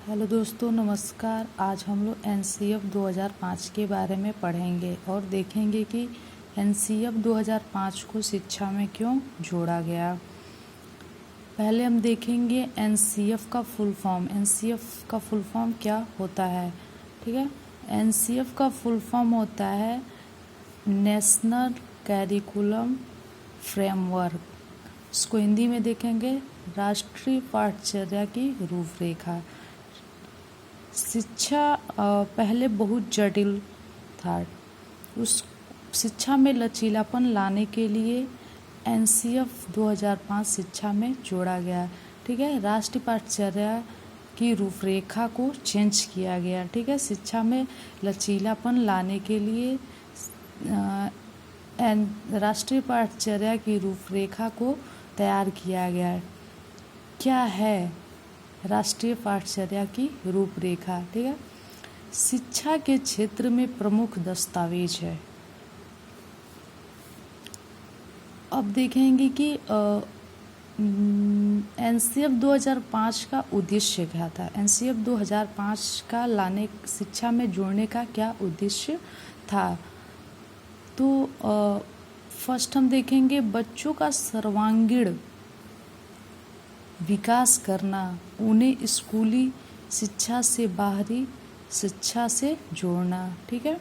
Hello दोस्तों, नमस्कार। आज हम लोग एनसीएफ 2005 के बारे में पढ़ेंगे और देखेंगे कि एनसीएफ 2005 को शिक्षा में क्यों जोड़ा गया। पहले हम देखेंगे एनसीएफ का फुल फॉर्म। एनसीएफ का फुल फॉर्म क्या होता है, ठीक है। एनसीएफ का फुल फॉर्म होता है नेशनल कैरिकुलम फ्रेमवर्क। इसको हिंदी में देखेंगे राष्ट्रीय पाठचर्या की रूपरेखा। शिक्षा पहले बहुत जटिल था। उस शिक्षा में लचीलापन लाने के लिए एनसीएफ 2005 शिक्षा में जोड़ा गया, ठीक है। राष्ट्रीय पाठचर्या की रूपरेखा को चेंज किया गया, ठीक है। शिक्षा में लचीलापन लाने के लिए राष्ट्रीय पाठचर्या की रूपरेखा को तैयार किया गया। क्या है राष्ट्रीय पाठचर्या की रूपरेखा, ठीक है। शिक्षा के क्षेत्र में प्रमुख दस्तावेज है। अब देखेंगे कि एनसीएफ 2005 का उद्देश्य क्या था। एनसीएफ 2005 का लाने शिक्षा में जोड़ने का क्या उद्देश्य था। तो फर्स्ट हम देखेंगे बच्चों का सर्वांगीण विकास करना, उन्हें स्कूली शिक्षा से बाहरी शिक्षा से जोड़ना, ठीक है।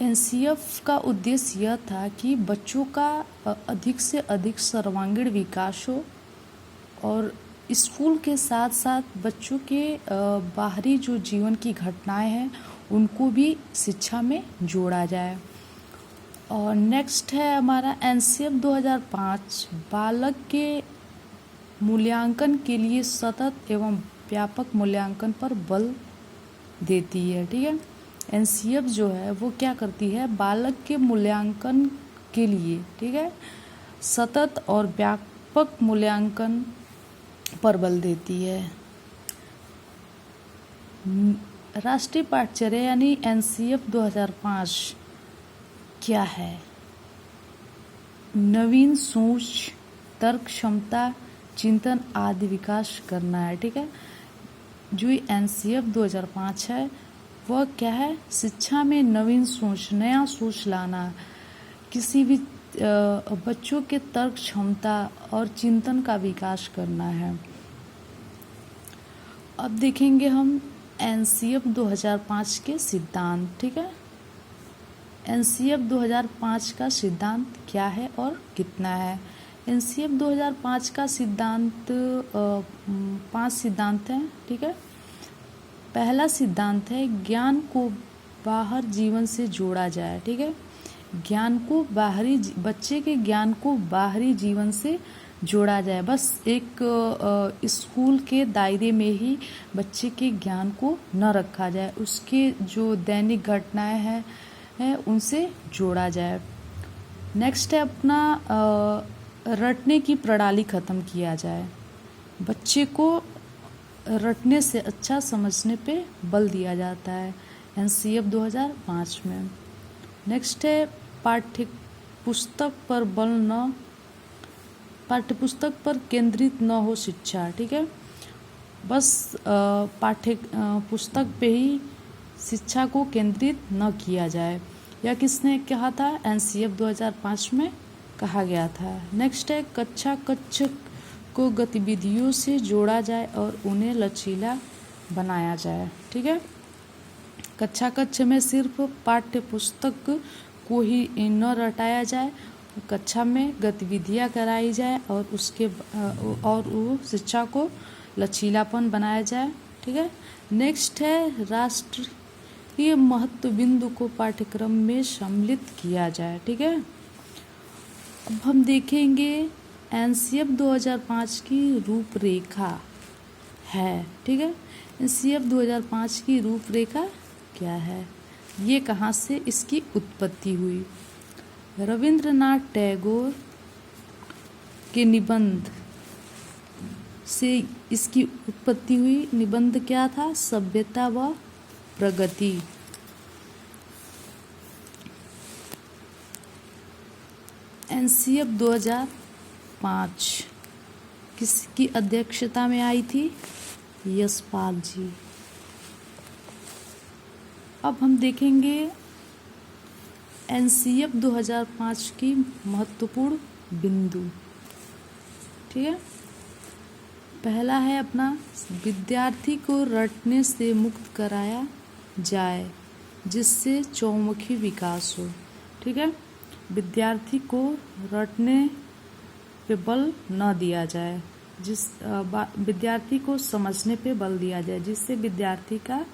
एनसीएफ का उद्देश्य यह था कि बच्चों का अधिक से अधिक सर्वांगीण विकास हो और स्कूल के साथ साथ बच्चों के बाहरी जो जीवन की घटनाएं हैं उनको भी शिक्षा में जोड़ा जाए। और नेक्स्ट है हमारा एनसीएफ 2005 बालक के मूल्यांकन के लिए सतत एवं व्यापक मूल्यांकन पर बल देती है, ठीक है। एनसीएफ जो है वो क्या करती है, बालक के मूल्यांकन के लिए, ठीक है, सतत और व्यापक मूल्यांकन पर बल देती है। राष्ट्रीय पाठचर्या यानी एनसीएफ 2005 क्या है। नवीन सोच, तर्क क्षमता, चिंतन आदि विकास करना है, ठीक है। जो एनसीएफ 2005 है वह क्या है, शिक्षा में नवीन सोच, नया सोच लाना, किसी भी बच्चों के तर्क क्षमता और चिंतन का विकास करना है। अब देखेंगे हम एनसीएफ 2005 के सिद्धांत, ठीक है। एनसीएफ 2005 का सिद्धांत क्या है और कितना है। एनसीएफ 2005 का सिद्धांत 5 सिद्धांत हैं, ठीक है। पहला सिद्धांत है ज्ञान को बाहर जीवन से जोड़ा जाए, ठीक है। ज्ञान को बाहरी, बच्चे के ज्ञान को बाहरी जीवन से जोड़ा जाए। बस एक स्कूल के दायरे में ही बच्चे के ज्ञान को न रखा जाए, उसके जो दैनिक घटनाएं हैं उनसे जोड़ा जाए। नेक्स्ट है अपना रटने की प्रणाली ख़त्म किया जाए। बच्चे को रटने से अच्छा समझने पे बल दिया जाता है एनसीएफ 2005 में। नेक्स्ट है पाठ्यपुस्तक पर केंद्रित न हो शिक्षा, ठीक है। बस पुस्तक पे ही शिक्षा को केंद्रित न किया जाए। यह किसने कहा था, एनसीएफ 2005 में कहा गया था। नेक्स्ट है कक्षा कक्ष को गतिविधियों से जोड़ा जाए और उन्हें लचीला बनाया जाए, ठीक है। कक्षा कक्ष में सिर्फ पाठ्य पुस्तक को ही न रटाया जाए, कक्षा में गतिविधियां कराई जाए और वो शिक्षा को लचीलापन बनाया जाए, ठीक है। नेक्स्ट है राष्ट्रीय महत्व बिंदु को पाठ्यक्रम में सम्मिलित किया जाए, ठीक है। अब हम देखेंगे एनसीएफ 2005 की रूपरेखा है, ठीक है। एनसीएफ 2005 की रूपरेखा क्या है, ये कहाँ से इसकी उत्पत्ति हुई। रविंद्रनाथ टैगोर के निबंध से इसकी उत्पत्ति हुई। निबंध क्या था, सभ्यता व प्रगति। एनसीएफ 2005 किसकी अध्यक्षता में आई थी, यशपाल जी। अब हम देखेंगे एनसीएफ 2005 की महत्वपूर्ण बिंदु। ठीक है, पहला है अपना, विद्यार्थी को रटने से मुक्त कराया जाए जिससे चौमुखी विकास हो। ठीक है, विद्यार्थी को रटने पे बल न दिया जाए, विद्यार्थी को समझने पे बल दिया जाए जिससे विद्यार्थी का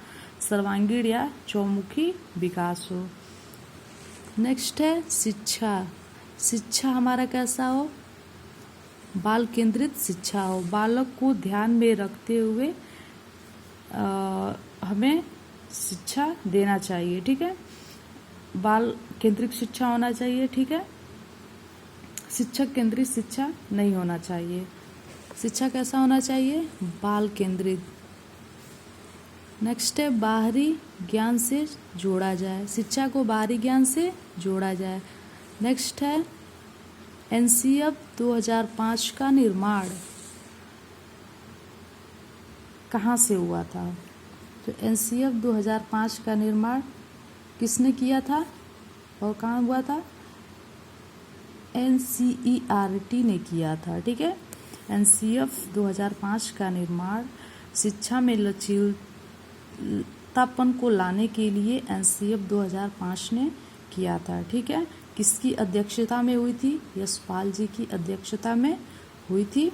सर्वांगीण या चौमुखी विकास हो। नेक्स्ट है शिक्षा। शिक्षा हमारा कैसा हो, बाल केंद्रित शिक्षा हो। बालक को ध्यान में रखते हुए हमें शिक्षा देना चाहिए। ठीक है, बाल केंद्रित शिक्षा होना चाहिए। ठीक है, शिक्षक केंद्रित शिक्षा नहीं होना चाहिए। शिक्षा कैसा होना चाहिए, बाल केंद्रित। नेक्स्ट है बाहरी ज्ञान से जोड़ा जाए, शिक्षा को बाहरी ज्ञान से जोड़ा जाए। नेक्स्ट है एनसीएफ 2005 का निर्माण कहाँ से हुआ था। तो एनसीएफ 2005 का निर्माण किसने किया था और कहाँ हुआ था, एनसीईआरटी ने किया था। ठीक है, एनसीएफ 2005 का निर्माण शिक्षा में लचीलापन को लाने के लिए एनसीएफ 2005 ने किया था। ठीक है, किसकी अध्यक्षता में हुई थी, यशपाल जी की अध्यक्षता में हुई थी।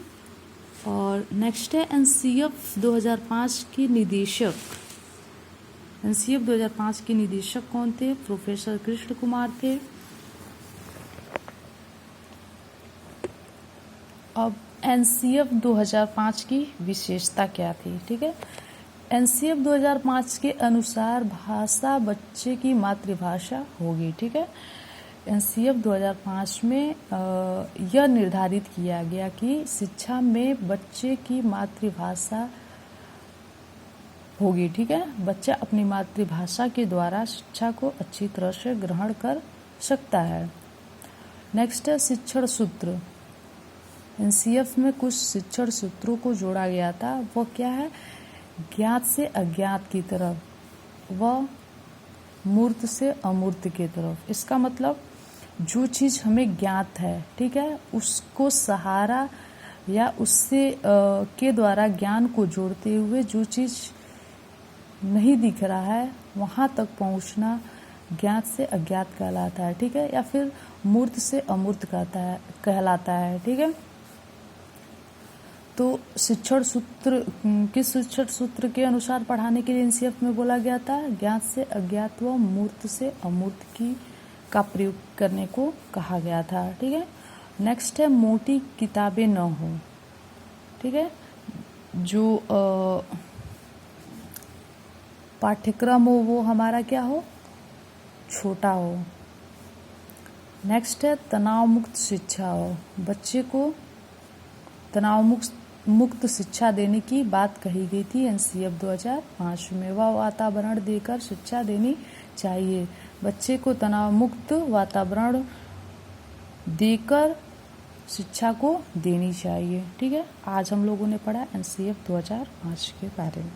और नेक्स्ट है एनसीएफ 2005 के निदेशक। एनसीएफ 2005 के निदेशक कौन थे, प्रोफेसर कृष्ण कुमार थे। अब एनसीएफ 2005 की विशेषता क्या थी। ठीक है, एनसीएफ 2005 के अनुसार भाषा बच्चे की मातृभाषा होगी। ठीक है, एनसीएफ 2005 में यह निर्धारित किया गया कि शिक्षा में बच्चे की मातृभाषा होगी। ठीक है, बच्चा अपनी मातृभाषा के द्वारा शिक्षा को अच्छी तरह से ग्रहण कर सकता है। नेक्स्ट है शिक्षण सूत्र। एनसीएफ में कुछ शिक्षण सूत्रों को जोड़ा गया था, वो क्या है, ज्ञात से अज्ञात की तरफ व मूर्त से अमूर्त की तरफ। इसका मतलब जो चीज़ हमें ज्ञात है, ठीक है, उसको सहारा या उससे के द्वारा ज्ञान को जोड़ते हुए जो चीज़ नहीं दिख रहा है वहाँ तक पहुँचना ज्ञात से अज्ञात कहलाता है। ठीक है, या फिर मूर्त से अमूर्त कहलाता है। ठीक है, तो शिक्षण सूत्र किस शिक्षण सूत्र के अनुसार पढ़ाने के लिए एनसीएफ में बोला गया था, ज्ञात से अज्ञात व मूर्त से अमूर्त का प्रयोग करने को कहा गया था। ठीक है, नेक्स्ट है मोटी किताबें न हो। ठीक है, जो पाठ्यक्रम हो वो हमारा क्या हो, छोटा हो। नेक्स्ट है तनाव मुक्त शिक्षा हो, बच्चे को तनाव मुक्त शिक्षा देने की बात कही गई थी एनसीएफ 2005 में। वह वातावरण देकर शिक्षा देनी चाहिए, बच्चे को तनाव मुक्त वातावरण देकर शिक्षा को देनी चाहिए। ठीक है, आज हम लोगों ने पढ़ा एनसीएफ 2005 के बारे में।